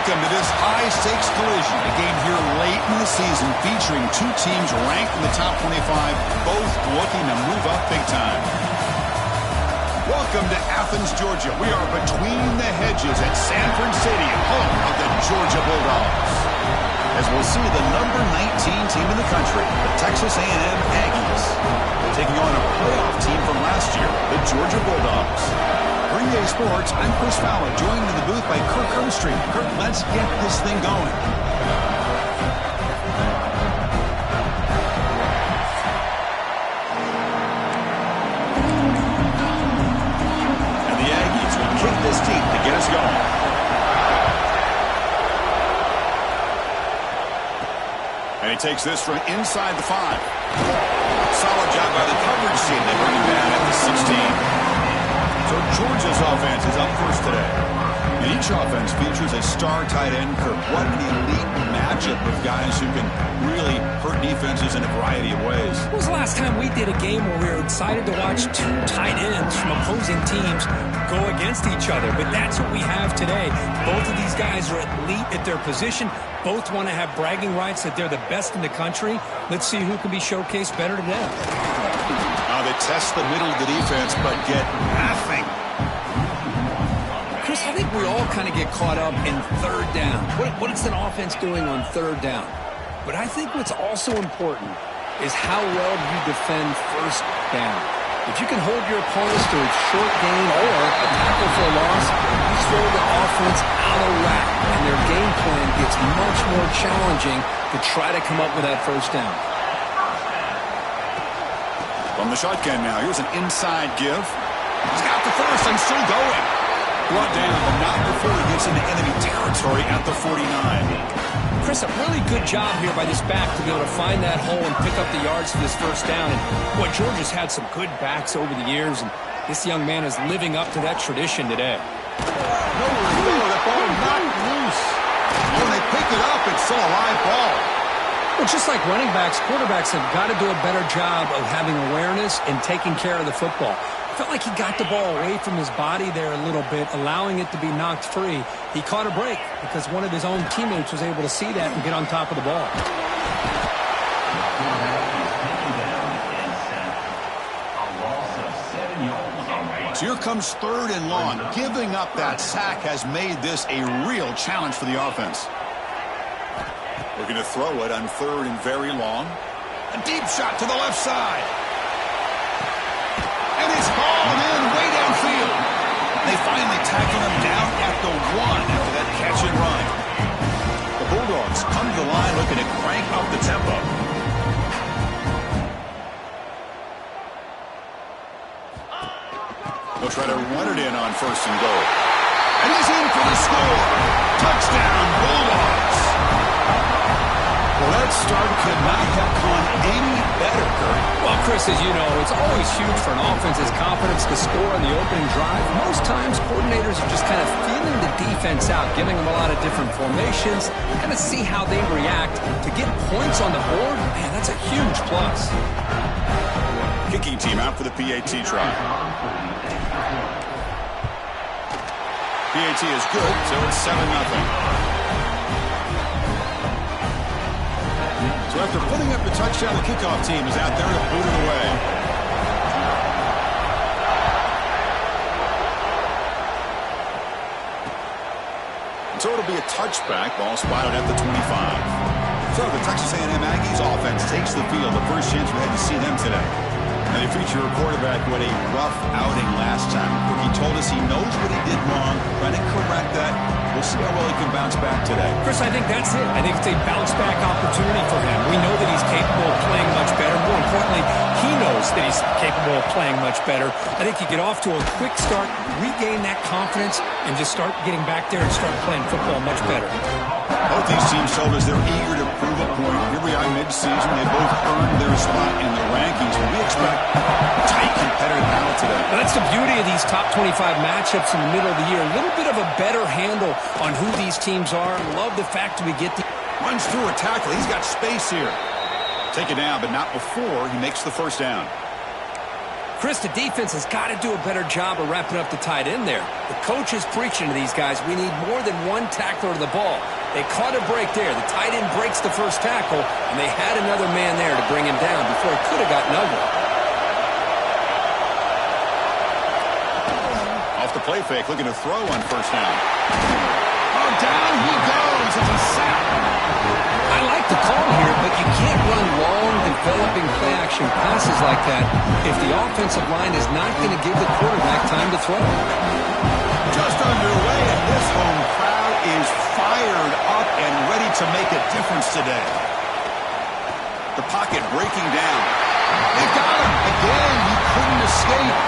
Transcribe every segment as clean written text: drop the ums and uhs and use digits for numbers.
Welcome to this high-stakes collision, a game here late in the season featuring two teams ranked in the top 25, both looking to move up big time. Welcome to Athens, Georgia. We are between the hedges at Sanford Stadium, home of the Georgia Bulldogs. As we'll see the number 19 team in the country, the Texas A&M Aggies, taking on a playoff team from last year, the Georgia Bulldogs. Green Day Sports, I'm Chris Fowler, joined in the booth by Kirk Hermstreet. Kirk, let's get this thing going. And the Aggies will kick this deep to get us going. And he takes this from inside the 5. Solid job by the coverage team. They bring him down at the 16. So Georgia's offense is up first today. And each offense features a star tight end, Kirk. What an elite matchup of guys who can really hurt defenses in a variety of ways. When was the last time we did a game where we were excited to watch two tight ends from opposing teams go against each other? But that's what we have today. Both of these guys are elite at their position. Both want to have bragging rights that they're the best in the country. Let's see who can be showcased better today. They test the middle of the defense, but get nothing. Chris, I think we all kind of get caught up in third down. What is an offense doing on third down? But I think what's also important is how well you defend first down. If you can hold your opponents to a short gain or a tackle for a loss, you throw the offense out of whack, and their game plan gets much more challenging to try to come up with that first down. From the shotgun now, here's an inside give. He's got the first and still going. Brought down, but not before he gets into enemy territory at the 49. Chris, a really good job here by this back to be able to find that hole and pick up the yards for this first down. And boy, Georgia's had some good backs over the years, and this young man is living up to that tradition today. Nowhere to go, that ball not loose. When they pick it up, it's still a live ball. Well, just like running backs, quarterbacks have got to do a better job of having awareness and taking care of the football. I felt like he got the ball away from his body there a little bit, allowing it to be knocked free. He caught a break because one of his own teammates was able to see that and get on top of the ball. So here comes third and long. Giving up that sack has made this a real challenge for the offense. We're going to throw it on third and very long. A deep shot to the left side. And it's hauled in way downfield. They finally tackle him down at the 1 after that catch and run. The Bulldogs come to the line looking to crank up the tempo. They'll try to run it in on first and goal. And he's in for the score. Touchdown, Bulldogs. Well, that start could not have gone any better, Kurt. Well, Chris, as you know, it's always huge for an offense's confidence to score on the opening drive. Most times, coordinators are just kind of feeling the defense out, giving them a lot of different formations, kind of see how they react. To get points on the board, man, that's a huge plus. Kicking team out for the PAT try. PAT is good, so it's 7-0. So after putting up the touchdown, the kickoff team is out there to boot it away. So it'll be a touchback, ball spotted at the 25. So the Texas A&M Aggies offense takes the field, the first chance we had to see them today. And they feature a quarterback who had a rough outing last time. He told us he knows what he did wrong, trying to correct that. We'll see how well he can bounce back today. Chris, I think that's it. I think it's a bounce-back opportunity for him. We know that he's capable of playing much better. More importantly, he knows that he's capable of playing much better. I think you get off to a quick start, regain that confidence, and just start getting back there and start playing football much better. Both these teams told us they're eager to prove a point. Here we are mid-season. They both earned their spot in the rankings. But we expect tight competitive battle today. Well, that's the beauty of these top 25 matchups in the middle of the year. A little bit of a better handle on who these teams are. Love the fact that we get the... Runs through a tackle. He's got space here. Take it down, but not before he makes the first down. Chris, the defense has got to do a better job of wrapping up the tight end there. The coach is preaching to these guys, we need more than one tackler to the ball. They caught a break there. The tight end breaks the first tackle, and they had another man there to bring him down before it could have gotten ugly. Off the play fake, looking to throw on first down. Oh, down he goes. It's a sack. I like the call here, but you can't run long, developing play-action passes like that if the offensive line is not going to give the quarterback time to throw. Just underway, and this home crowd is fired up and ready to make a difference today. The pocket breaking down. They've got him. Again, he couldn't escape.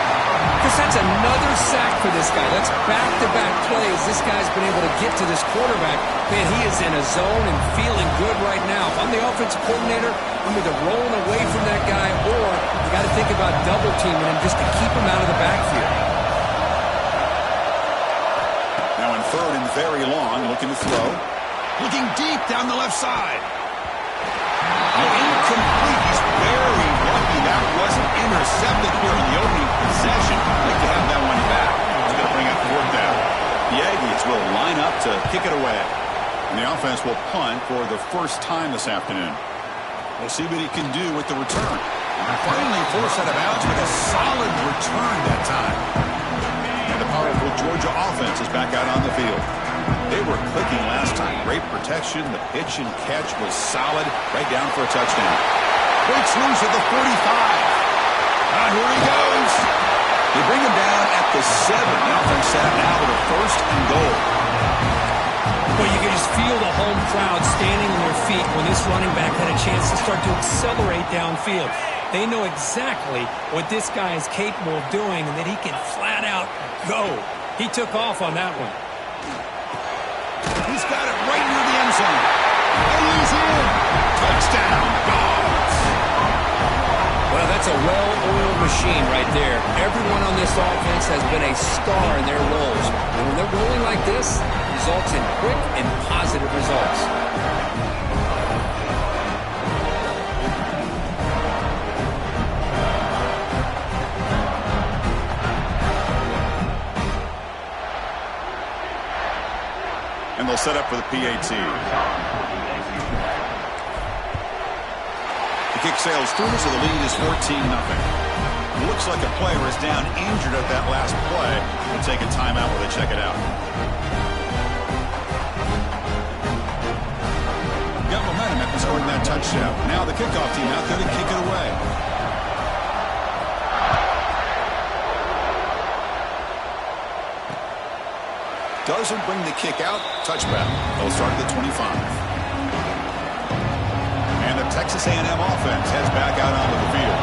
Because that's another sack for this guy. That's back-to-back plays. This guy's been able to get to this quarterback. Man, he is in a zone and feeling good right now. If I'm the offensive coordinator, I'm either rolling away from that guy or you got to think about double-teaming him just to keep him out of the backfield. Now in third and very long, looking to throw. Looking deep down the left side. Incomplete. He's very lucky that wasn't intercepted here in the opening possession. I'd like to have that one back. He's going to bring up fourth down. The Aggies will line up to kick it away. And the offense will punt for the first time this afternoon. We'll see what he can do with the return. And finally forced out of bounds with a solid return that time. And the powerful Georgia offense is back out on the field. They were clicking last time. Great protection. The pitch and catch was solid. Right down for a touchdown. Breaks loose at the 45. Here he goes. They bring him down at the 7. The offense set up now with a first and goal. Well, you can just feel the home crowd standing on their feet when this running back had a chance to start to accelerate downfield. They know exactly what this guy is capable of doing and that he can flat out go. He took off on that one. He's got it right near the end zone. And he's in. Touchdown, Dogs. Well, that's a well-oiled machine right there. Everyone on this offense has been a star in their roles. And when they're rolling like this, it results in quick and positive results. And they'll set up for the PAT. The kick sails through, so the lead is 14-0. Looks like a player is down injured at that last play. We'll take a timeout while they check it out. Got momentum after scoring that touchdown. Now the kickoff team out there to kick it away. Doesn't bring the kick out. Touchback. They'll start at the 25. And the Texas A&M offense heads back out onto the field.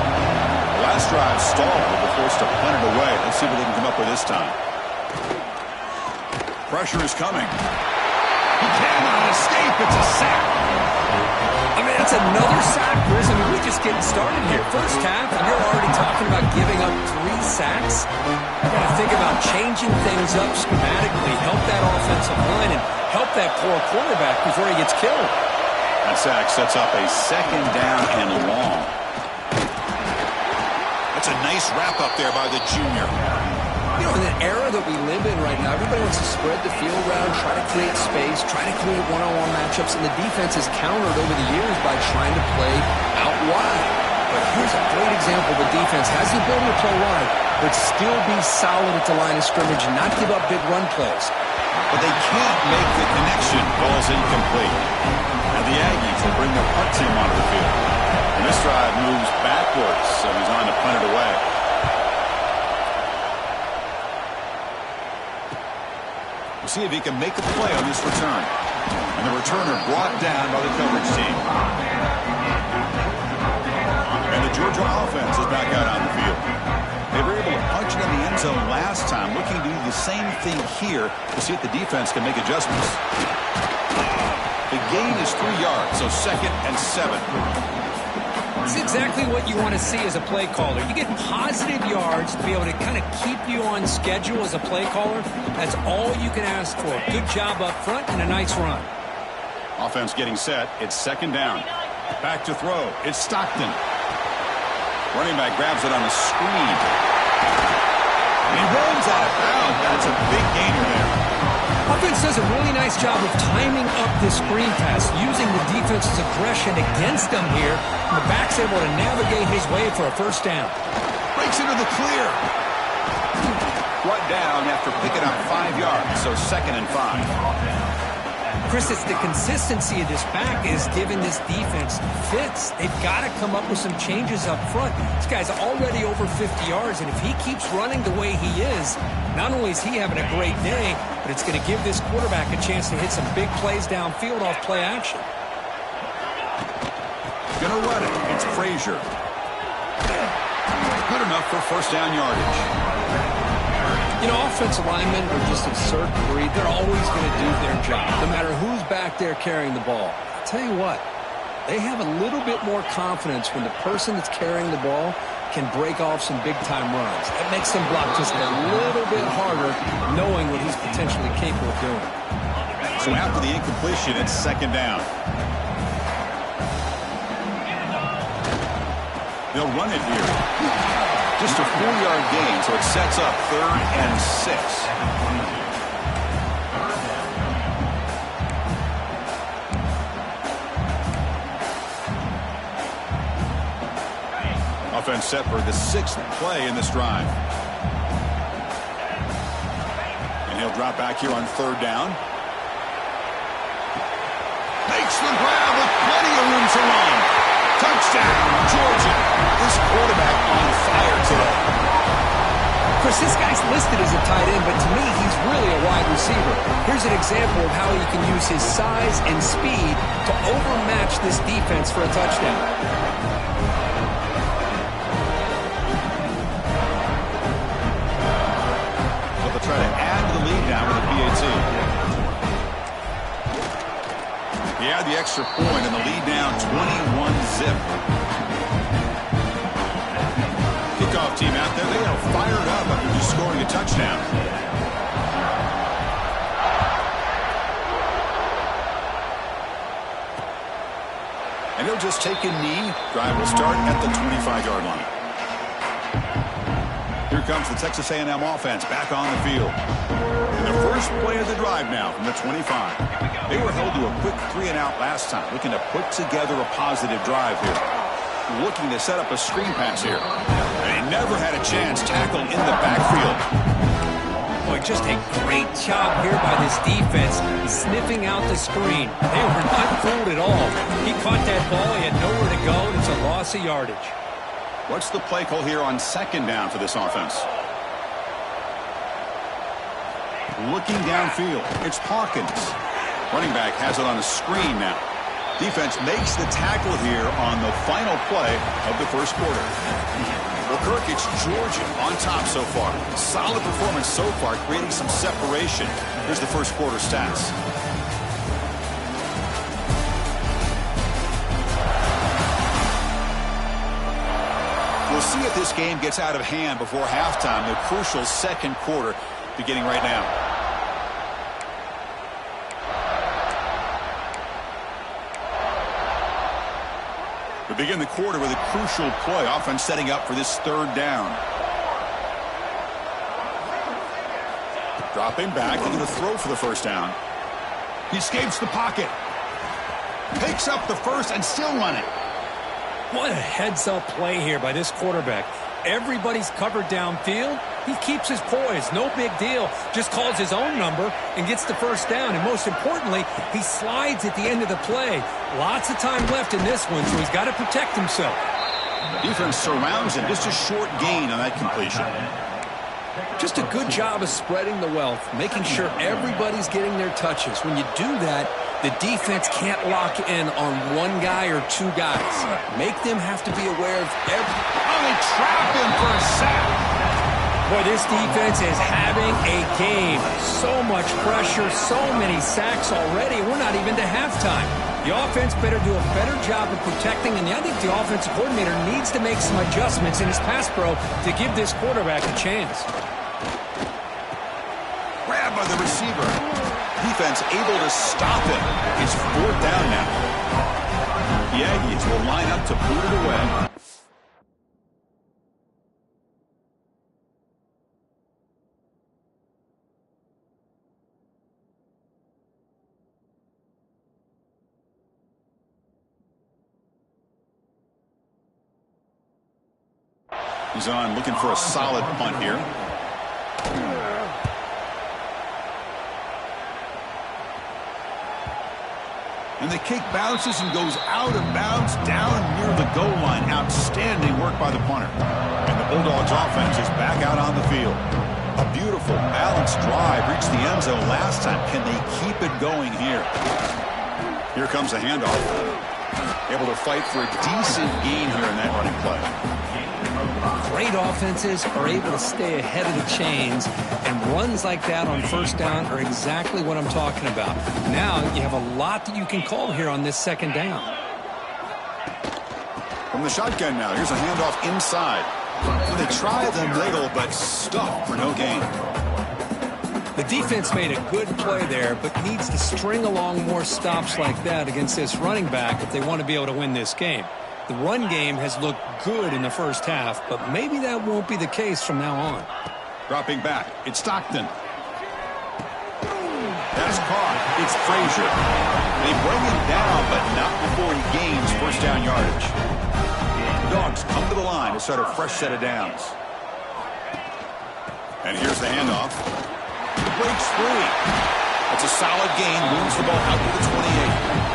The last drive stalled. They're forced to punt it away. Let's see what they can come up with this time. Pressure is coming. He cannot escape. It's a sack. I mean, that's another sack, Chris. I mean, we're just getting started here. First half, and you're already talking about giving up 3 sacks. You got to think about changing things up schematically, help that offensive line, and help that poor quarterback before he gets killed. That sack sets up a second down and long. That's a nice wrap-up there by the junior. You know, in the era that we live in right now, everybody wants to spread the field around, try to create space, try to create one-on-one matchups, and the defense has countered over the years by trying to play out wide. But here's a great example. The defense has the ability to play wide, but still be solid at the line of scrimmage and not give up big run plays. But they can't make the connection. Ball's incomplete. And the Aggies will bring the punt team onto the field. And this drive moves backwards, so he's on to punt it away. We'll see if he can make a play on this return. And the returner brought down by the coverage team. And the Georgia offense is back out on the field. They were able to punch it in the end zone last time, looking to do the same thing here to see if the defense can make adjustments. The gain is 3 yards, so 2nd and 7. It's exactly what you want to see as a play caller. You get positive yards to be able to kind of keep you on schedule as a play caller. That's all you can ask for. Good job up front and a nice run. Offense getting set. It's 2nd down. Back to throw. It's Stockton. Running back grabs it on a screen. He runs out of bounds. That's a big gainer there. Offense does a really nice job of timing up this screen pass, using the defense's aggression against them here. And the back's able to navigate his way for a first down. Breaks into the clear. Brought down after picking up 5 yards, so 2nd and 5. Chris, it's the consistency of this back is giving this defense fits. They've got to come up with some changes up front. This guy's already over 50 yards, and if he keeps running the way he is, not only is he having a great day, but it's going to give this quarterback a chance to hit some big plays downfield off play action. Gonna run it. It's Frazier. Good enough for first down yardage. You know, offensive linemen are just a certain breed. They're always going to do their job, no matter who's back there carrying the ball. I'll tell you what, they have a little bit more confidence when the person that's carrying the ball can break off some big-time runs. That makes them block just a little bit harder, knowing what he's potentially capable of doing. So after the incompletion, it's 2nd down. They'll run it here. Just a 4-yard gain, so it sets up 3rd and 6. Offense set for the 6th play in this drive. And he'll drop back here on 3rd down. Makes the grab with plenty of room to run. Touchdown, Georgia. This quarterback on fire today. Chris, this guy's listed as a tight end, but to me, he's really a wide receiver. Here's an example of how he can use his size and speed to overmatch this defense for a touchdown. So they'll try to add to the lead now with a PAT. He had the extra point, and the lead now 21-zip. Kickoff team out there, they are fired up after just scoring a touchdown. And he'll just take a knee. Drive will start at the 25-yard line. Here comes the Texas A&M offense back on the field. And the first play of the drive now from the 25. They were held to a quick 3-and-out last time, looking to put together a positive drive here. Looking to set up a screen pass here. And he never had a chance. Tackle in the backfield. Boy, just a great job here by this defense, sniffing out the screen. They were not fooled at all. He caught that ball. He had nowhere to go, and it's a loss of yardage. What's the play call here on 2nd down for this offense? Looking downfield, it's Hawkins. Running back has it on a screen now. Defense makes the tackle here on the final play of the first quarter. Well, Kirk, it's Georgia on top so far. Solid performance so far, creating some separation. Here's the first quarter stats. We'll see if this game gets out of hand before halftime. The crucial 2nd quarter beginning right now. We begin the quarter with a crucial play. Offense setting up for this 3rd down. Dropping back, looking to throw for the first down. He escapes the pocket. Takes up the first and still running. What a heads-up play here by this quarterback. Everybody's covered downfield. He keeps his poise. No big deal. Just calls his own number and gets the first down. And most importantly, he slides at the end of the play. Lots of time left in this one, so he's got to protect himself. Defense surrounds him. Just a short gain on that completion. Just a good job of spreading the wealth, making sure everybody's getting their touches. When you do that, the defense can't lock in on one guy or two guys. Make them have to be aware of every... Oh, they trap him for a sack. Boy, this defense is having a game. So much pressure, so many sacks already. We're not even to halftime. The offense better do a better job of protecting, and I think the offensive coordinator needs to make some adjustments in his pass pro to give this quarterback a chance. Grab by the receiver. Defense able to stop him. It's 4th down now. The Aggies will line up to boot it away. He's on looking for a solid punt here. And the kick bounces and goes out of bounds down near the goal line. Outstanding work by the punter. And the Bulldogs offense is back out on the field. A beautiful, balanced drive reached the end zone last time. Can they keep it going here? Here comes a handoff. Able to fight for a decent gain here in that running play. Great offenses are able to stay ahead of the chains, and runs like that on first down are exactly what I'm talking about. Now you have a lot that you can call here on this second down. From the shotgun now, here's a handoff inside. They try the middle, but stuck for no gain. The defense made a good play there, but needs to string along more stops like that against this running back if they want to be able to win this game. The run game has looked good in the first half, but maybe that won't be the case from now on. Dropping back, it's Stockton. That's caught. It's Frazier. They bring him down, but not before he gains first down yardage. The Dogs come to the line to start a fresh set of downs. And here's the handoff. He breaks free. That's a solid gain. Moves the ball out to the 28.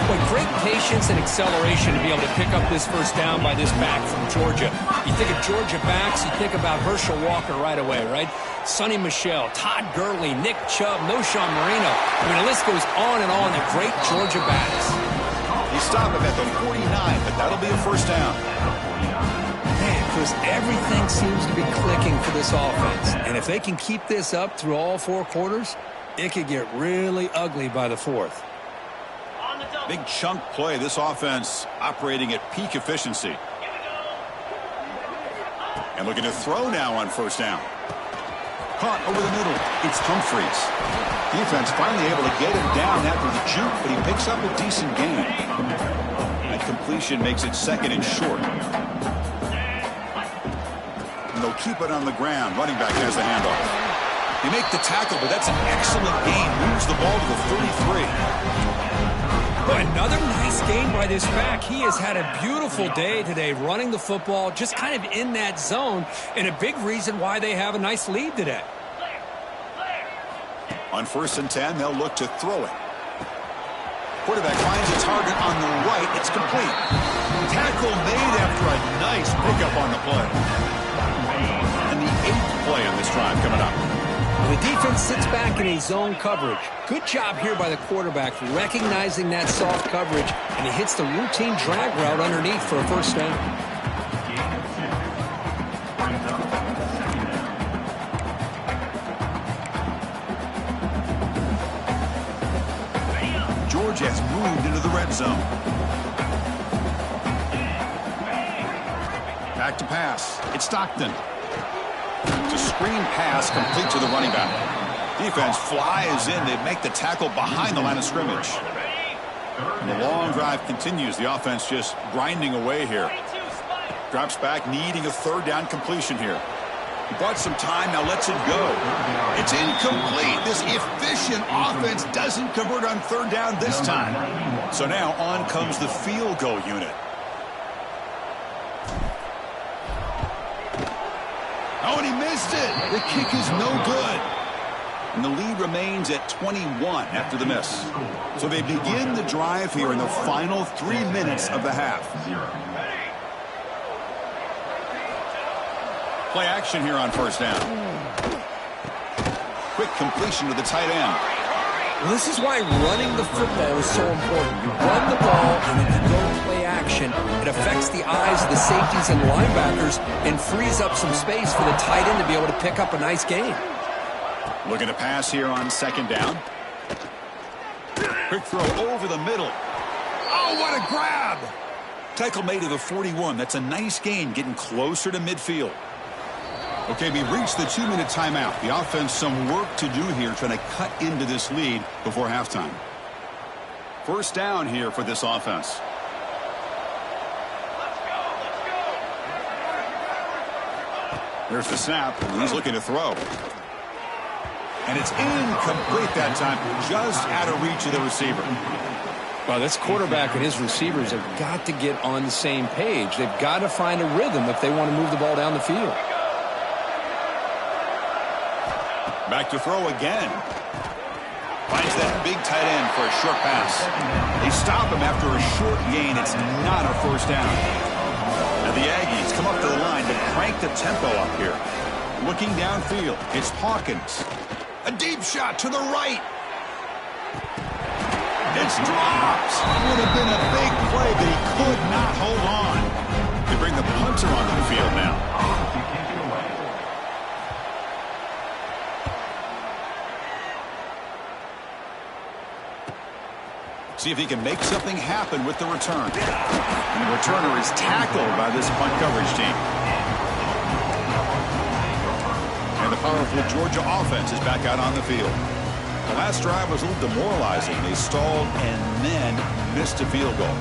But great patience and acceleration to be able to pick up this first down by this back from Georgia. You think of Georgia backs, you think about Herschel Walker right away, right? Sonny Michel, Todd Gurley, Nick Chubb, Noshawn Marino. I mean, the list goes on and on of great Georgia backs. He stopped him at the 49, but that'll be a first down. Man, because everything seems to be clicking for this offense. And if they can keep this up through all four quarters, it could get really ugly by the fourth. Big chunk play. This offense operating at peak efficiency. And looking to throw now on first down. Caught over the middle. It's Humphreys. Defense finally able to get him down after the juke, but he picks up a decent gain. That completion makes it second and short. And they'll keep it on the ground. Running back has the handoff. They make the tackle, but that's an excellent gain. Moves the ball to the 33. Another nice game by this back. He has had a beautiful day today running the football, just kind of in that zone, and a big reason why they have a nice lead today. On 1st and 10, they'll look to throw it. Quarterback finds a target on the right. It's complete. Tackle made after a nice pickup on the play. And the 8th play on this drive coming up. The defense sits back in a zone coverage. Good job here by the quarterback recognizing that soft coverage, and he hits the routine drag route underneath for a first down. Georgia has moved into the red zone. Back to pass. It's Stockton. It's a screen pass complete to the running back. Defense flies in. They make the tackle behind the line of scrimmage. And the long drive continues. The offense just grinding away here. Drops back, needing a third down completion here. He bought some time, now lets it go. It's incomplete. This efficient offense doesn't convert on third down this time. So now on comes the field goal unit. Oh, and he missed it. The kick is no good. And the lead remains at 21 after the miss. So they begin the drive here in the final 3 minutes of the half. Play action here on first down. Quick completion to the tight end. Well, this is why running the football is so important. You run the ball and then you go play action. It affects the eyes of the safeties and linebackers and frees up some space for the tight end to be able to pick up a nice gain. Looking to pass here on second down. Quick throw over the middle. Oh, what a grab! Tackle made to the 41. That's a nice gain, getting closer to midfield. Okay, we reached the 2-minute timeout. The offense some work to do here, trying to cut into this lead before halftime. First down here for this offense. There's the snap. He's looking to throw. And it's incomplete that time, just out of reach of the receiver. Well, this quarterback and his receivers have got to get on the same page. They've got to find a rhythm if they want to move the ball down the field. Back to throw again. Finds that big tight end for a short pass. They stop him after a short gain. It's not a first down. Now the Aggies come up to the line to crank the tempo up here. Looking downfield, it's Hawkins. A deep shot to the right. It's dropped. Would have been a big play, but he could not hold on. They bring the punter onto the field now. See if he can make something happen with the return. And the returner is tackled by this punt coverage team. And the powerful Georgia offense is back out on the field. The last drive was a little demoralizing. They stalled and then missed a field goal.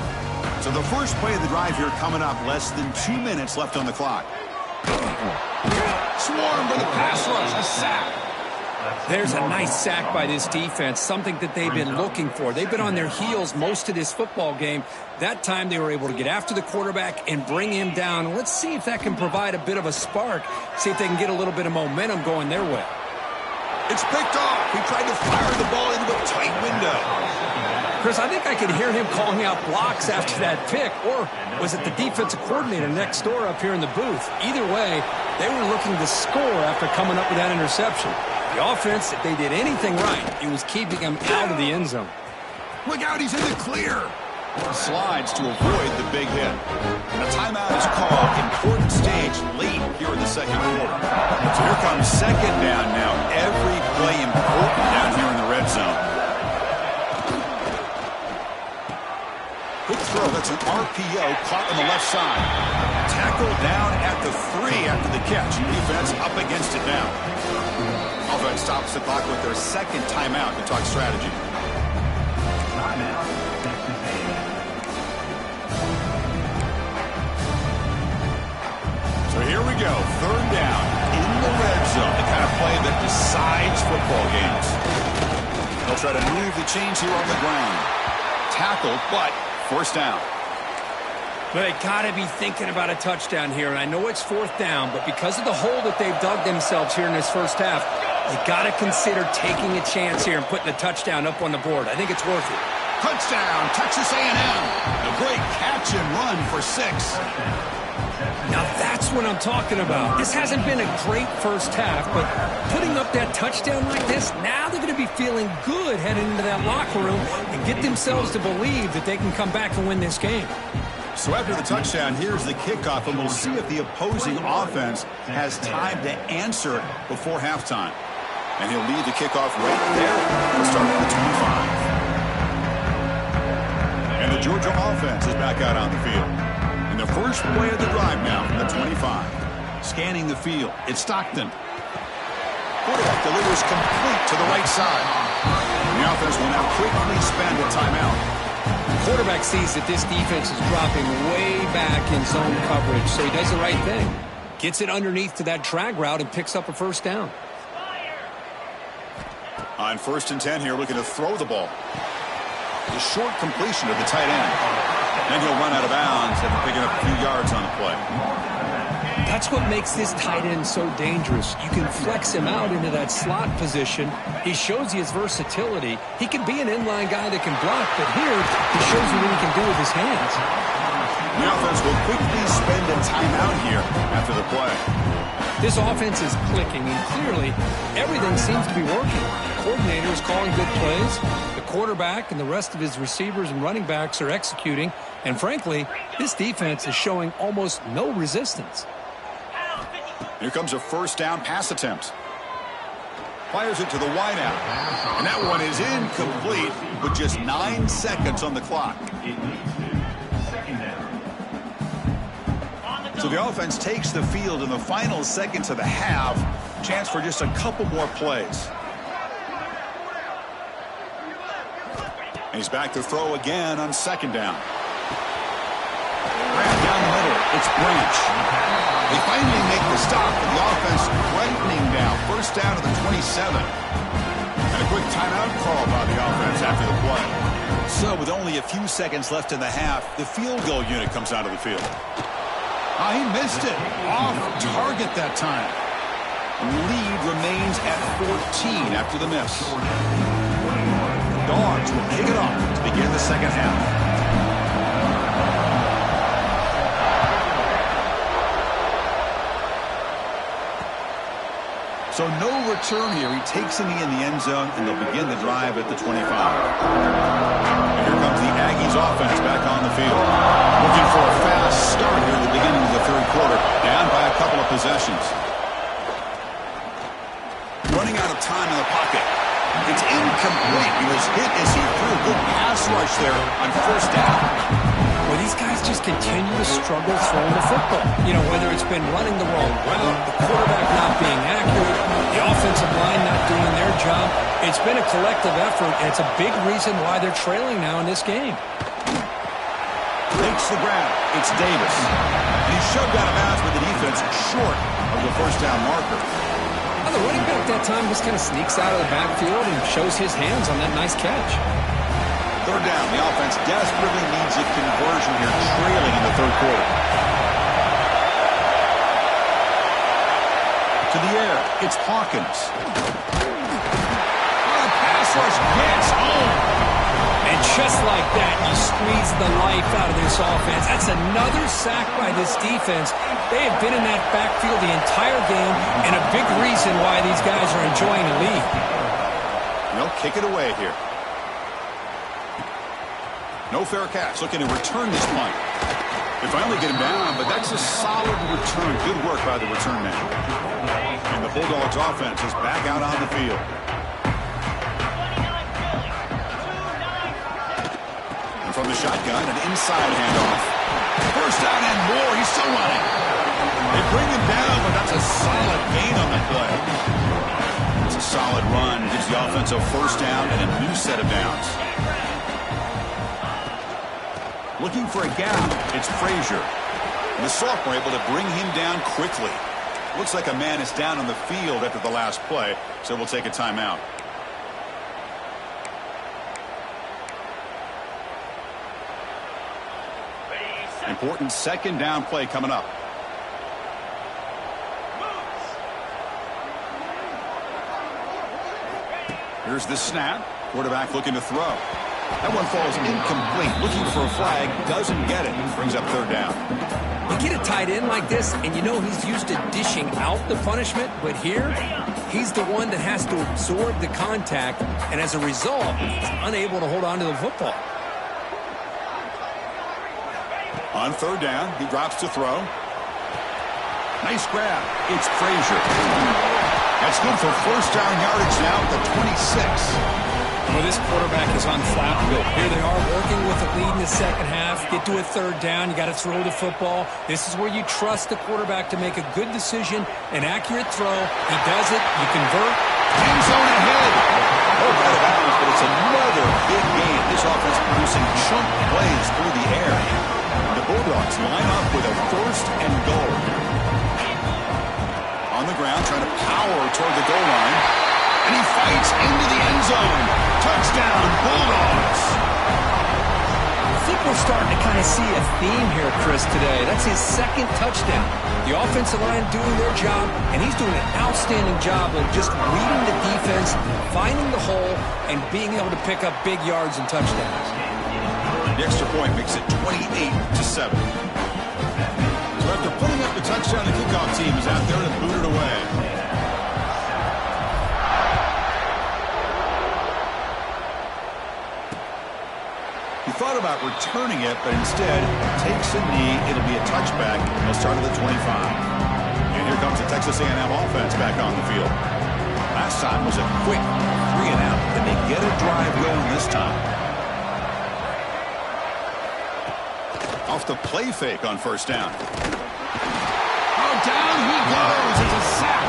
So the first play of the drive here coming up, less than 2 minutes left on the clock. Swarmed with a pass rush, a sack. There's a nice sack by this defense, something that they've been looking for. They've been on their heels most of this football game. That time they were able to get after the quarterback and bring him down. Let's see if that can provide a bit of a spark, see if they can get a little bit of momentum going their way. It's picked off. He tried to fire the ball into a tight window. Chris, I think I could hear him calling out blocks after that pick, or was it the defensive coordinator next door up here in the booth? Either way, they were looking to score after coming up with that interception. The offense, if they did anything right, it was keeping him out of the end zone. Look out, he's in the clear. Slides to avoid the big hit. A timeout is called. Important stage late here in the second quarter. So here comes second down now. Every play important down here in the red zone. Quick throw. That's an RPO caught on the left side. Tackled down at the 3 after the catch. Defense up against it now. Offense stops the clock with their second timeout to talk strategy. So here we go, third down in the red zone, the kind of play that decides football games. They'll try to move the chains here on the ground. Tackled, but first down. But they got to be thinking about a touchdown here, and I know it's fourth down, but because of the hole that they've dug themselves here in this first half, they got to consider taking a chance here and putting a touchdown up on the board. I think it's worth it. Touchdown, Texas A&M. A great catch and run for 6. Now that's what I'm talking about. This hasn't been a great first half, but putting up that touchdown like this, now they're going to be feeling good heading into that locker room and get themselves to believe that they can come back and win this game. So after the touchdown, here's the kickoff, and we'll see if the opposing offense has time to answer before halftime. And he'll lead the kickoff right there. We'll start at the 25. And the Georgia offense is back out on the field. And the first play of the drive now from the 25. Scanning the field. It's Stockton. Quarterback delivers complete to the right side. The offense will now quickly spend a timeout. The quarterback sees that this defense is dropping way back in zone coverage, so he does the right thing. Gets it underneath to that drag route and picks up a first down. On 1st and 10 here, looking to throw the ball. The short completion of the tight end. And he'll run out of bounds after picking up a few yards on the play. That's what makes this tight end so dangerous. You can flex him out into that slot position. He shows you his versatility. He can be an inline guy that can block, but here he shows you what he can do with his hands. The offense will quickly spend a timeout here after the play. This offense is clicking, and clearly everything seems to be working. The coordinator is calling good plays. The quarterback and the rest of his receivers and running backs are executing. And frankly, this defense is showing almost no resistance. Here comes a first down pass attempt. Fires it to the wideout. And that one is incomplete with just 9 seconds on the clock. So the offense takes the field in the final seconds of the half. Chance for just a couple more plays. And he's back to throw again on 2nd down. Grant down the middle. It's Branch. They finally make the stop, but the offense threatening now. First down to the 27. And a quick timeout call by the offense after the play. So with only a few seconds left in the half, the field goal unit comes out of the field. He missed it. Off target that time. Lead remains at 14 after the miss. Dogs will kick it off to begin the second half. So no return here. He takes in the end zone, and they'll begin the drive at the 25. And here comes the Aggies offense back on the field. Looking for a fast start here at the beginning of the third quarter. Down by a couple of possessions. Running out of time in the pocket. It's incomplete. He was hit as he threw a good pass rush there on first down. Well, these guys just continue to struggle throwing the football. You know, whether it's been running the wrong route, the quarterback not being accurate, the offensive line not doing their job. It's been a collective effort, and it's a big reason why they're trailing now in this game. Takes the grab. It's Davis. And he's shoved out of bounds with the defense short of the first down marker. The running back that time just kind of sneaks out of the backfield and shows his hands on that nice catch. Third down. The offense desperately needs a conversion here, trailing in the third quarter. To the air. It's Hawkins. The pass rush gets home. And just like that, you squeeze the life out of this offense. That's another sack by this defense. They have been in that backfield the entire game, and a big reason why these guys are enjoying the lead. They'll kick it away here. No fair catch. Looking to return this punt. They finally get him down, but that's a solid return. Good work by the return man. And the Bulldogs offense is back out on the field. And from the shotgun, an inside handoff. First down and more. He's still running. They bring him down, but that's a solid gain on that play. It's a solid run. Gives the offense a first down and a new set of downs. Looking for a gap. It's Frazier. And the sophomore able to bring him down quickly. Looks like a man is down on the field after the last play, so we'll take a timeout. Important second down play coming up. Here's the snap. Quarterback looking to throw. That one falls incomplete. Looking for a flag. Doesn't get it. Brings up third down. You get a tight end like this, and you know he's used to dishing out the punishment, but here, he's the one that has to absorb the contact, and as a result, he's unable to hold on to the football. On third down, he drops to throw. Nice grab. It's Frazier. That's good for first down yardage now at the 26. Well, this quarterback is on flat-footed. Here they are working with a lead in the second half. Get to a third down. You got to throw the football. This is where you trust the quarterback to make a good decision, an accurate throw. He does it. You convert. End zone ahead. Oh, out of bounds, but it's another big gain. This offense producing chunk plays through the air. The Bulldogs line up with a first and goal. On the ground, trying to power toward the goal line. And he fights into the end zone. Touchdown, Bulldogs. I think we're starting to kind of see a theme here, Chris, today. That's his second touchdown. The offensive line doing their job, and he's doing an outstanding job of just reading the defense, finding the hole, and being able to pick up big yards and touchdowns. The extra point makes it 28-7. So after putting up the touchdown, the kickoff team is out there to boot it away. He thought about returning it, but instead takes a knee. It'll be a touchback. He'll start at the 25. And here comes the Texas A&M offense back on the field. Last time was a quick 3-and-out. Can they get a drive going this time? Off the play fake on first down. Oh, down he goes. It's a sack.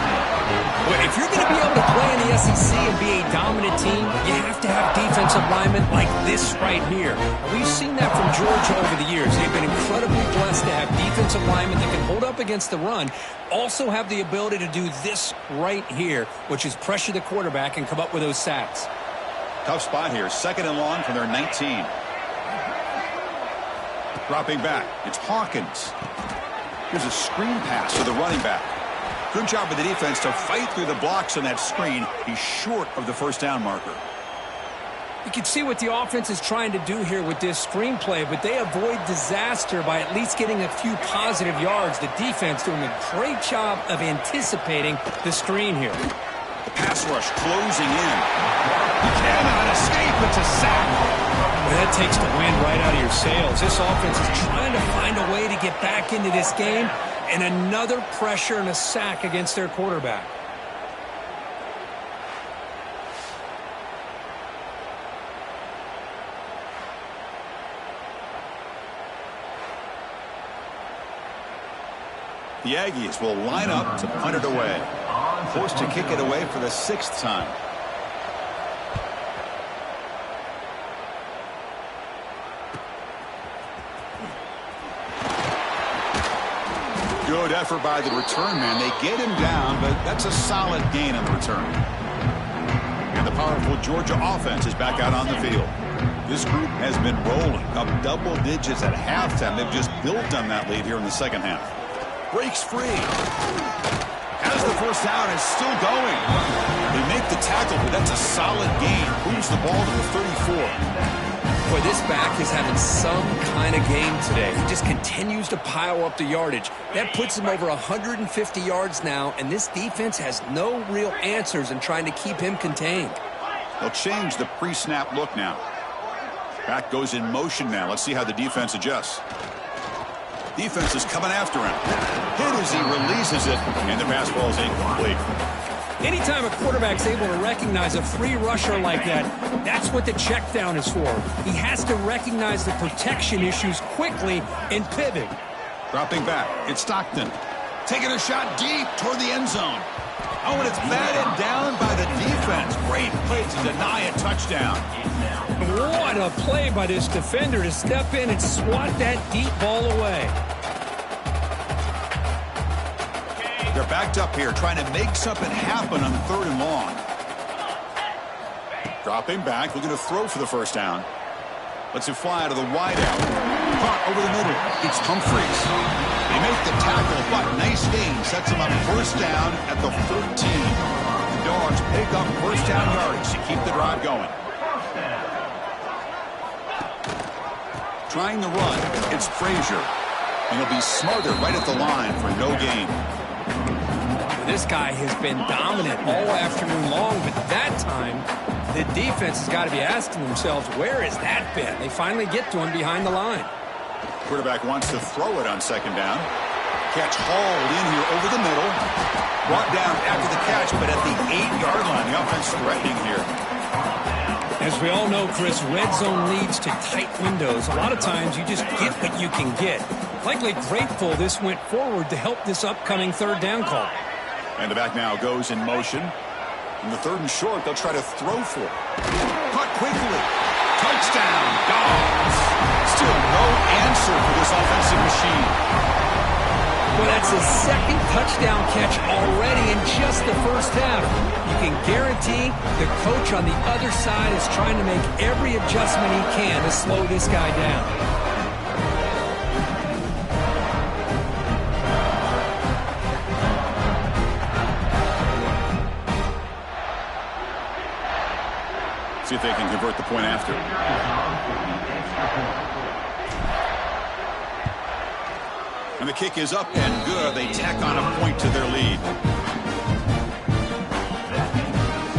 Well, if you're going to be able to play in the SEC and be a dominant team, you have to have defensive linemen like this right here. We've seen that from Georgia over the years. They've been incredibly blessed to have defensive linemen that can hold up against the run, also have the ability to do this right here, which is pressure the quarterback and come up with those sacks. Tough spot here. 2nd and long from their 19. Dropping back. It's Hawkins. Here's a screen pass to the running back. Good job of the defense to fight through the blocks on that screen. He's short of the first down marker. You can see what the offense is trying to do here with this screenplay, but they avoid disaster by at least getting a few positive yards. The defense doing a great job of anticipating the screen here. The pass rush closing in. He cannot escape. It's a sack. Well, that takes the wind right out of your sails. This offense is trying to find a way to get back into this game, and another pressure and a sack against their quarterback. The Aggies will line up to punt it away. Forced to kick it away for the 6th time. Good effort by the return man. They get him down, but that's a solid gain on the return. And the powerful Georgia offense is back out on the field. This group has been rolling up double digits at halftime. They've just built on that lead here in the second half. Breaks free. Has the first down and still going. They make the tackle, but that's a solid gain. Moves the ball to the 34. Boy, this back is having some kind of game today. He just continues to pile up the yardage. That puts him over 150 yards now, and this defense has no real answers in trying to keep him contained. They'll change the pre-snap look now. Back goes in motion now. Let's see how the defense adjusts. Defense is coming after him. Hit as he releases it, and the pass ball is incomplete. Anytime a quarterback's able to recognize a free rusher like that, that's what the check down is for. He has to recognize the protection issues quickly and pivot. Dropping back, it's Stockton. Taking a shot deep toward the end zone. Oh, and it's batted down by the defense. Great play to deny a touchdown. What a play by this defender to step in and swat that deep ball away. They're backed up here trying to make something happen on 3rd and long. Dropping back, looking to throw for the first down. Lets it fly to the wideout. Caught over the middle. It's Humphreys. They make the tackle, but nice gain. Sets them up first down at the 14. The Dogs pick up first down yards to keep the drive going. Trying the run, it's Frazier. And he'll be smothered right at the line for no gain. This guy has been dominant all afternoon long, but that time, the defense has got to be asking themselves, where has that been? They finally get to him behind the line. Quarterback wants to throw it on 2nd down. Catch hauled in here over the middle. Brought down after the catch, but at the 8-yard line, the offense threatening here. As we all know, Chris, red zone leads to tight windows. A lot of times you just get what you can get. Likely grateful this went forward to help this upcoming 3rd down call. And the back now goes in motion. In the 3rd and short, they'll try to throw for it. Caught quickly. Touchdown, Dogs. Still no answer for this offensive machine. Well, that's his 2nd touchdown catch already in just the first half. You can guarantee the coach on the other side is trying to make every adjustment he can to slow this guy down. See if they can convert the point after. And the kick is up and good. They tack on a point to their lead.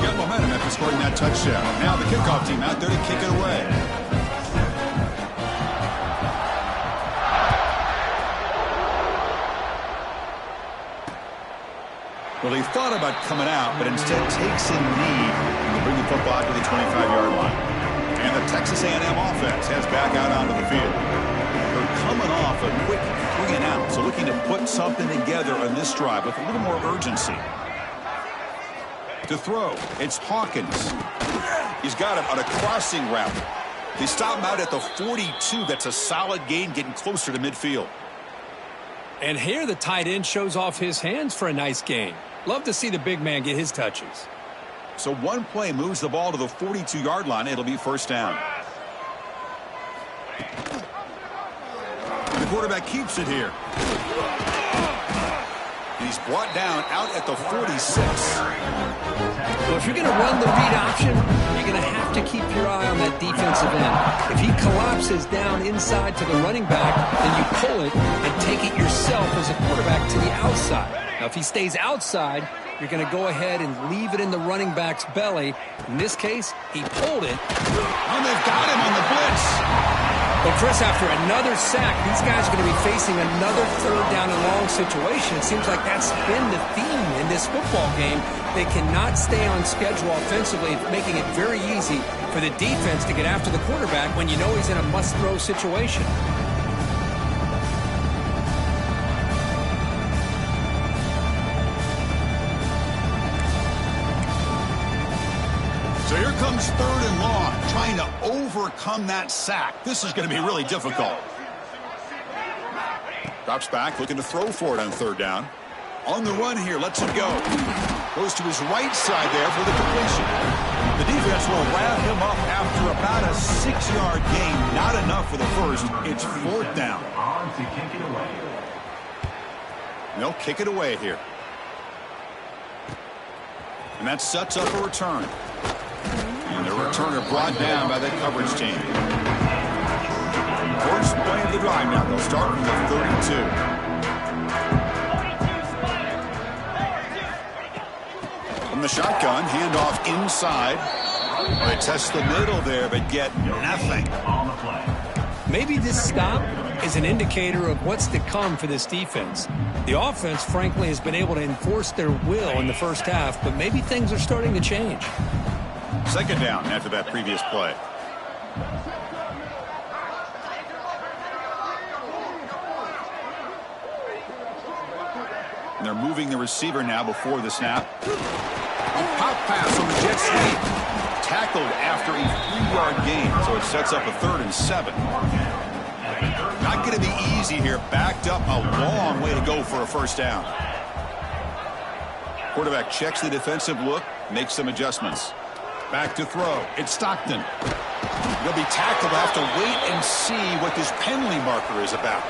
Got momentum after scoring that touchdown. Now the kickoff team out there to kick it away. Well, he thought about coming out, but instead takes a knee to bring the football to the 25-yard line. And the Texas A&M offense heads back out onto the field. They're coming off a quick 3-and-out, so looking to put something together on this drive with a little more urgency. To throw, it's Hawkins. He's got him on a crossing route. They stop him out at the 42. That's a solid gain, getting closer to midfield. And here the tight end shows off his hands for a nice gain. Love to see the big man get his touches. So one play moves the ball to the 42-yard line. It'll be first down. The quarterback keeps it here. And he's brought down out at the 46. Well, if you're going to run the read option, you're going to have to keep your eye on that defensive end. If he collapses down inside to the running back, then you pull it and take it yourself as a quarterback to the outside. Now, if he stays outside, you're going to go ahead and leave it in the running back's belly. In this case, he pulled it. And they've got him on the blitz. Well, Chris, after another sack, these guys are going to be facing another third down and long situation. It seems like that's been the theme in this football game. They cannot stay on schedule offensively, making it very easy for the defense to get after the quarterback when you know he's in a must-throw situation. So here comes third and long, trying to overcome that sack. This is going to be really difficult. Drops back, looking to throw for it on third down. On the run here, lets it go. Goes to his right side there for the completion. The defense will wrap him up after about a 6-yard gain. Not enough for the first. It's fourth down. They'll kick it away here. And that sets up a return. And the returner brought down by the coverage team. First play of the drive now. They'll start from the 32. From the shotgun, handoff inside. They test the middle there, but get nothing. Maybe this stop is an indicator of what's to come for this defense. The offense, frankly, has been able to enforce their will in the first half, but maybe things are starting to change. Second down after that previous play. And they're moving the receiver now before the snap. A pop pass on the jet sweep. Tackled after a 3-yard gain, so it sets up a 3rd and 7. Not going to be easy here. Backed up a long way to go for a first down. Quarterback checks the defensive look, makes some adjustments. Back to throw. It's Stockton. He'll be tackled. I'll have to wait and see what this penalty marker is about.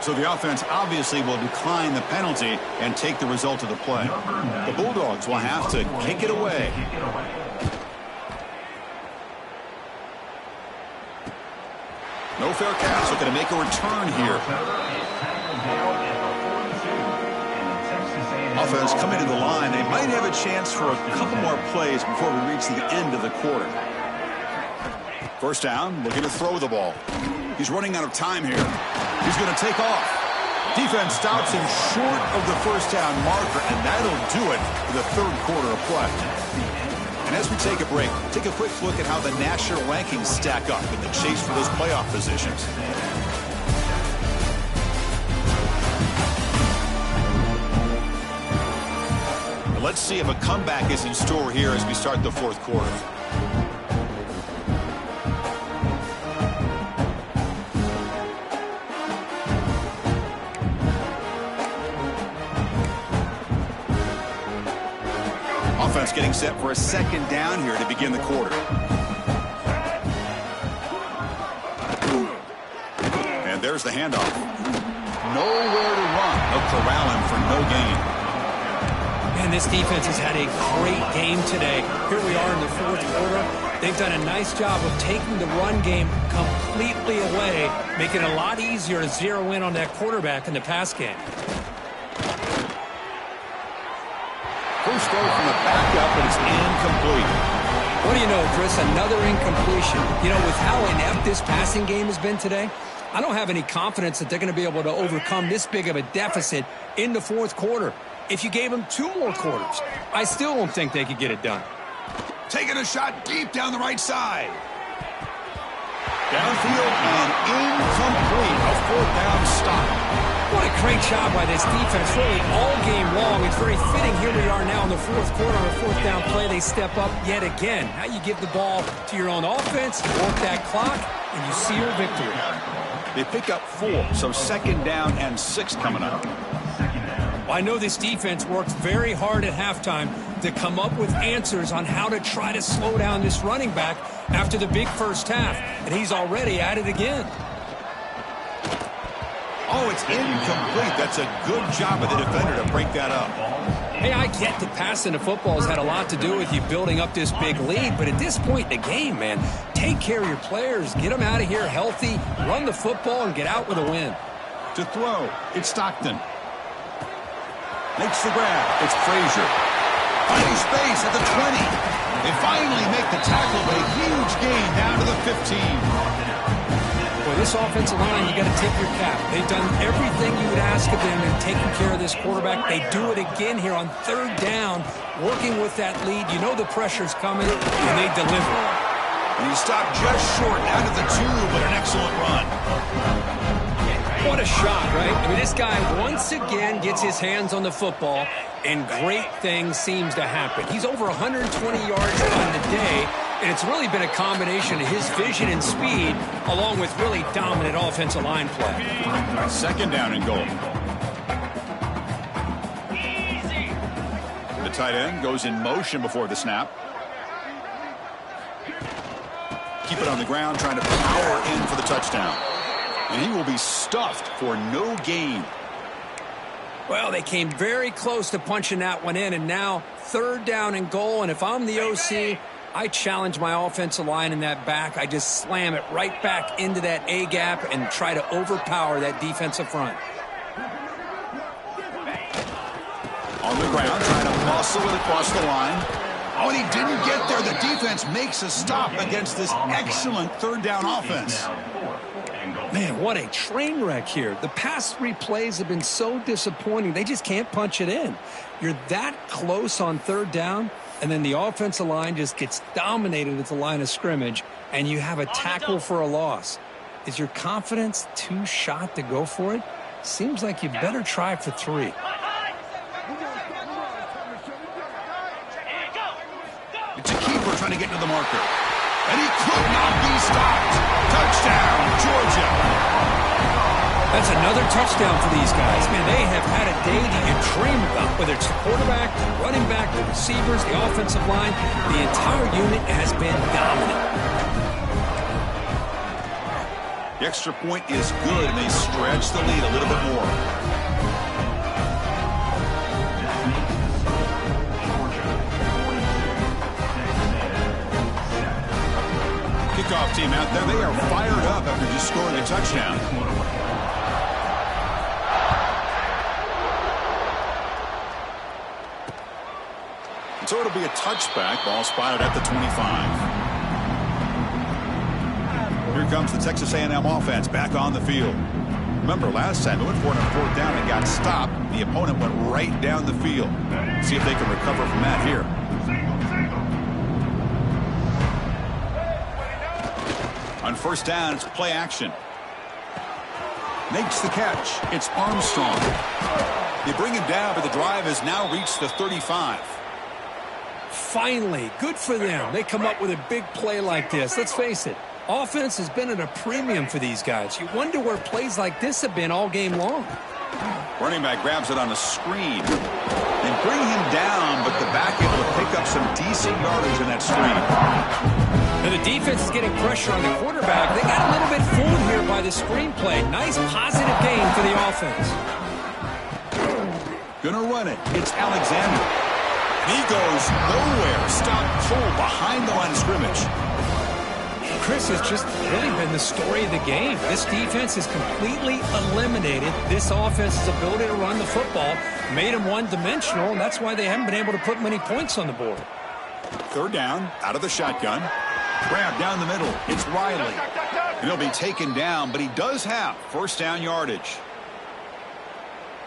So the offense obviously will decline the penalty and take the result of the play. The Bulldogs will have to kick it away. No fair catch. Looking to make a return here. Offense coming to the line. They might have a chance for a couple more plays before we reach the end of the quarter. First down, looking to throw the ball. He's running out of time here. He's going to take off. Defense stops him short of the first down marker, and that'll do it for the third quarter of play. And as we take a break, take a quick look at how the national rankings stack up in the chase for those playoff positions. But let's see if a comeback is in store here as we start the fourth quarter. Offense getting set for a second down here to begin the quarter. And there's the handoff. Nowhere to run. They'll corral him for no gain. Man, this defense has had a great game today. Here we are in the fourth quarter. They've done a nice job of taking the run game completely away, making it a lot easier to zero in on that quarterback in the pass game. First throw from the backup, but it's incomplete. What do you know, Chris? Another incompletion. You know, with how inept this passing game has been today, I don't have any confidence that they're going to be able to overcome this big of a deficit in the fourth quarter. If you gave them 2 more quarters, I still don't think they could get it done. Taking a shot deep down the right side. Downfield and incomplete. A fourth down stop. What a great job by this defense, really all game long. It's very fitting. Here we are now in the fourth quarter on a fourth down play. They step up yet again. Now you give the ball to your own offense, you work that clock, and you seal victory. They pick up 4, so 2nd down and 6 coming up. Well, I know this defense worked very hard at halftime to come up with answers on how to try to slow down this running back after the big first half, and he's already at it again. Oh, it's incomplete. That's a good job of the defender to break that up. Hey, I get that passing the football has had a lot to do with you building up this big lead, but at this point in the game, man, take care of your players, get them out of here healthy, run the football, and get out with a win. To throw, it's Stockton. Makes the grab. It's Frazier. Finding space at the 20. They finally make the tackle, but a huge gain down to the 15. Boy, this offensive line, you got to tip your cap. They've done everything you would ask of them in taking care of this quarterback. They do it again here on 3rd down, working with that lead. You know the pressure's coming, and they deliver. And he stopped just short out of the 2, but an excellent run. What a shot, right? I mean, this guy once again gets his hands on the football, and great things seems to happen. He's over 120 yards on the day, and it's really been a combination of his vision and speed, along with really dominant offensive line play. 2nd down and goal. The tight end goes in motion before the snap. Keep it on the ground, trying to power in for the touchdown. And he will be stuffed for no gain. Well, they came very close to punching that one in, and now 3rd down and goal. And if I'm the OC, I challenge my offensive line in that back. I just slam it right back into that A-gap and try to overpower that defensive front. On the ground, trying to muscle it across the line. Oh, and he didn't get there. The defense makes a stop against this excellent 3rd down offense. Man, what a train wreck here. The past 3 plays have been so disappointing. They just can't punch it in. You're that close on 3rd down, and then the offensive line just gets dominated at the line of scrimmage, and you have a tackle for a loss. Is your confidence too shot to go for it? Seems like you better try for 3. It's a keeper trying to get to the marker. And he could not be stopped. Touchdown, Georgia. That's another touchdown for these guys. Man, they have had a day that you dream about, whether it's the quarterback, the running back, the receivers, the offensive line. The entire unit has been dominant. The extra point is good, and they stretch the lead a little bit more. Kickoff team out there. They are fired up after just scoring a touchdown. So it'll be a touchback. Ball spotted at the 25. Here comes the Texas A&M offense back on the field. Remember, last time it went for it on 4th down and got stopped. The opponent went right down the field. See if they can recover from that here. On 1st down, it's play action. Makes the catch. It's Armstrong. They bring him down, but the drive has now reached the 35. Finally, good for them. They come up with a big play like this. Let's face it, offense has been at a premium for these guys. You wonder where plays like this have been all game long. Running back grabs it on a screen. They bring him down, but the back able to pick up some decent yardage in that screen. And the defense is getting pressure on the quarterback. They got a little bit fooled here by the screenplay. Nice positive gain for the offense. Gonna run it. It's Alexander. He goes nowhere. Stopped full behind the line of scrimmage. Chris, has just really been the story of the game. This defense has completely eliminated this offense's ability to run the football, made them one-dimensional, and that's why they haven't been able to put many points on the board. 3rd down, out of the shotgun. Grab down the middle. It's Riley. And he'll be taken down, but he does have 1st down yardage.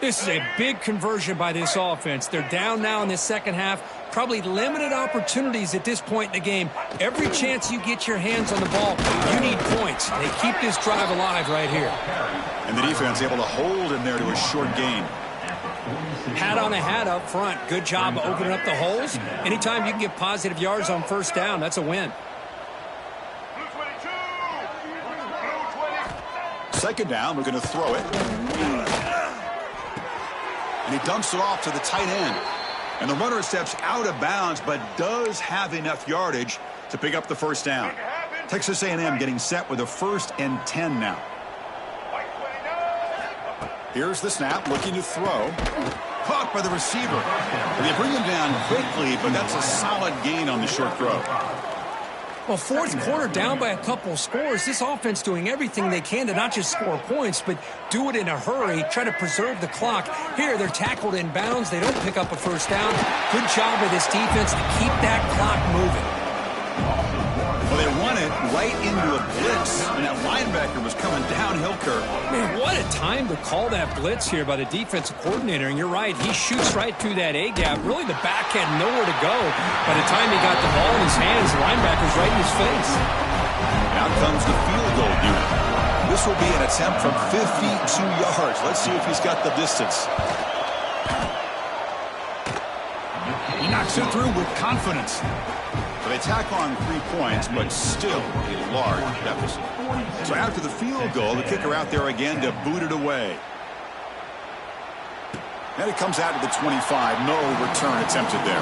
This is a big conversion by this offense. They're down now in the 2nd half. Probably limited opportunities at this point in the game. Every chance you get your hands on the ball, you need points. They keep this drive alive right here. And the defense able to hold him there to a short gain. Hat on a hat up front. Good job of opening up the holes. Anytime you can get positive yards on 1st down, that's a win. second down, we're going to throw it. And he dumps it off to the tight end. And the runner steps out of bounds, but does have enough yardage to pick up the first down. Texas A&M getting set with a 1st and 10 now. Here's the snap, looking to throw. Caught by the receiver. And they bring him down quickly, but that's a solid gain on the short throw. Well, fourth quarter down by a couple scores. This offense doing everything they can to not just score points, but do it in a hurry, try to preserve the clock. Here, they're tackled in bounds. They don't pick up a first down. Good job by this defense to keep that clock moving. Well, they run it right into a blitz, and that linebacker was coming downhill, Kirk. Man, what a time to call that blitz here by the defensive coordinator. And you're right, he shoots right through that A-gap. Really, the back had nowhere to go. By the time he got the ball in his hands, the linebacker's right in his face. Out comes the field goal unit. This will be an attempt from 52 yards. Let's see if he's got the distance. He knocks it through with confidence. They tack on 3 points, but still a large deficit. So after the field goal, the kicker out there again to boot it away. And it comes out to the 25. No return attempted there.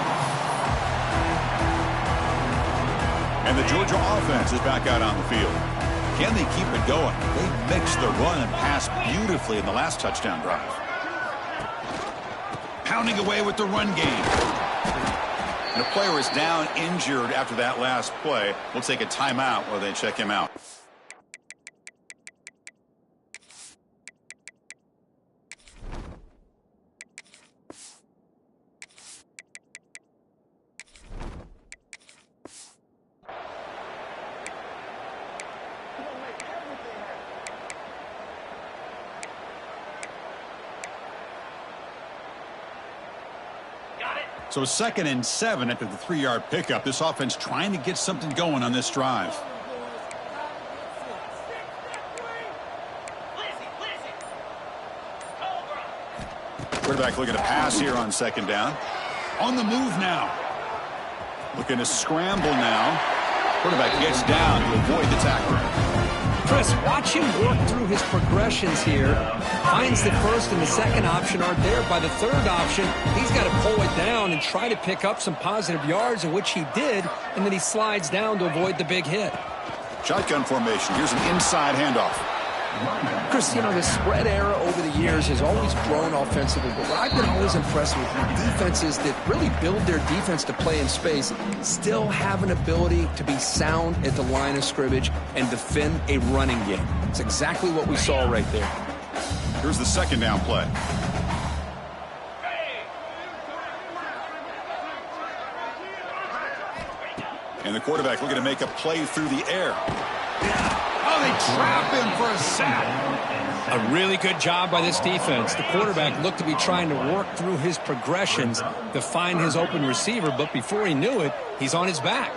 And the Georgia offense is back out on the field. Can they keep it going? They mixed the run and pass beautifully in the last touchdown drive. Pounding away with the run game. And the player is down injured after that last play. We'll take a timeout while they check him out. So 2nd and 7 after the 3-yard pickup. This offense trying to get something going on this drive. Quarterback looking to pass here on 2nd down. On the move now. Looking to scramble now. Quarterback gets down to avoid the tackle. Chris, watch him work through his progressions here. Finds the first and the second option aren't there. By the third option, he's got to pull it down and try to pick up some positive yards, in which he did, and then he slides down to avoid the big hit. Shotgun formation. Here's an inside handoff. Chris, you know, the spread era over the years has always grown offensively, but what I've been always impressed with defenses that really build their defense to play in space still have an ability to be sound at the line of scrimmage and defend a running game. It's exactly what we saw right there. Here's the 2nd down play. And the quarterback looking to make a play through the air. Oh, they trap him for a sack. A really good job by this defense. The quarterback looked to be trying to work through his progressions to find his open receiver, but before he knew it, he's on his back.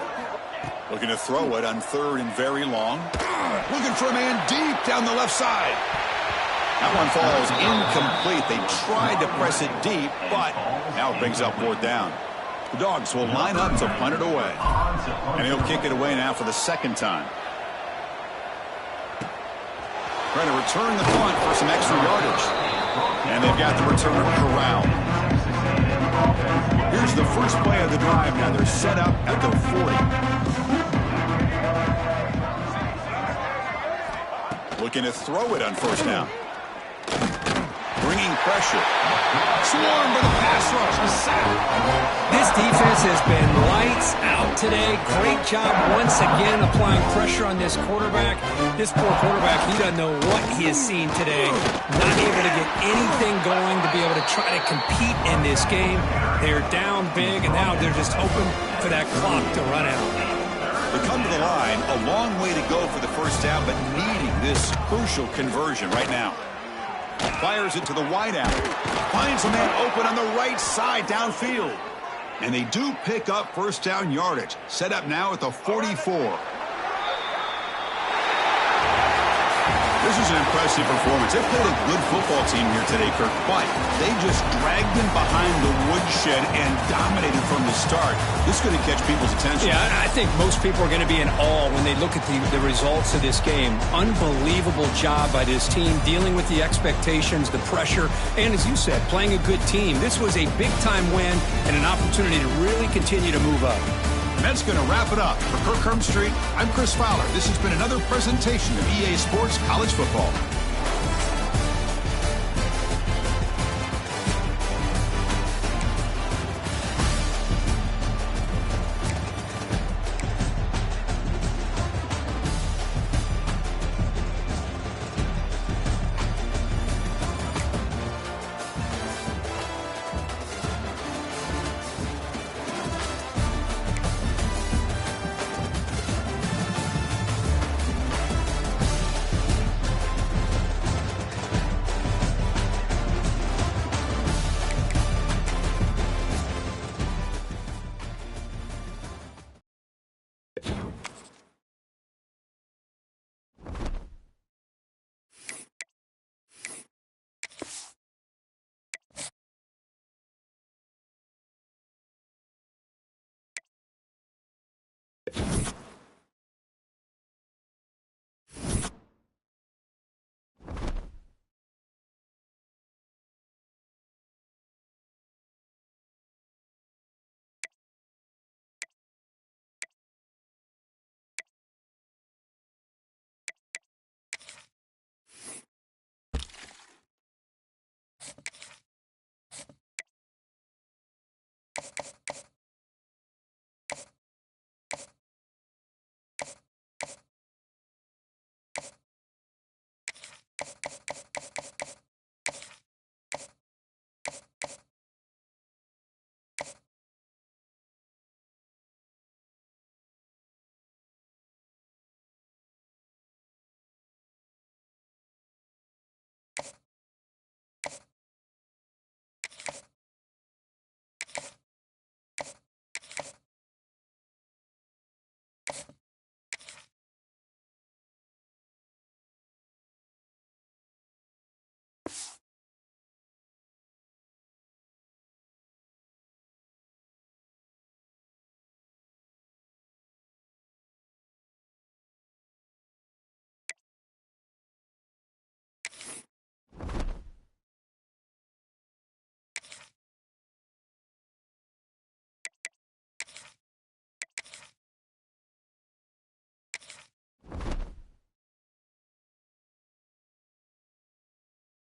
Looking to throw it on 3rd and very long. Looking for a man deep down the left side. That one falls incomplete. They tried to press it deep, but now it brings up 4th down. The Dogs will line up to punt it away. And he'll kick it away now for the 2nd time. Trying to return the punt for some extra yardage. And they've got the returner corralled. Here's the first play of the drive now. They're set up at the 40. Looking to throw it on 1st down. Bringing pressure. Swarmed by the pass rush. A sack. This defense has been lights out today. Great job once again applying pressure on this quarterback. This poor quarterback, he doesn't know what he has seen today. Not able to get anything going to be able to try to compete in this game. They're down big, and now they're just hoping for that clock to run out. They come to the line, a long way to go for the first down, but needing this crucial conversion right now. Fires it to the wideout. Finds a man open on the right side downfield. And they do pick up first down yardage. Set up now at the 44. This is an impressive performance. They played a good football team here today, Kirk, but they just dragged them behind the woodshed and dominated from the start. This is going to catch people's attention. Yeah, I think most people are going to be in awe when they look at the results of this game. Unbelievable job by this team, dealing with the expectations, the pressure, and as you said, playing a good team. This was a big-time win and an opportunity to really continue to move up. And that's going to wrap it up. For Kirk Hermstreet, I'm Chris Fowler. This has been another presentation of EA Sports College Football.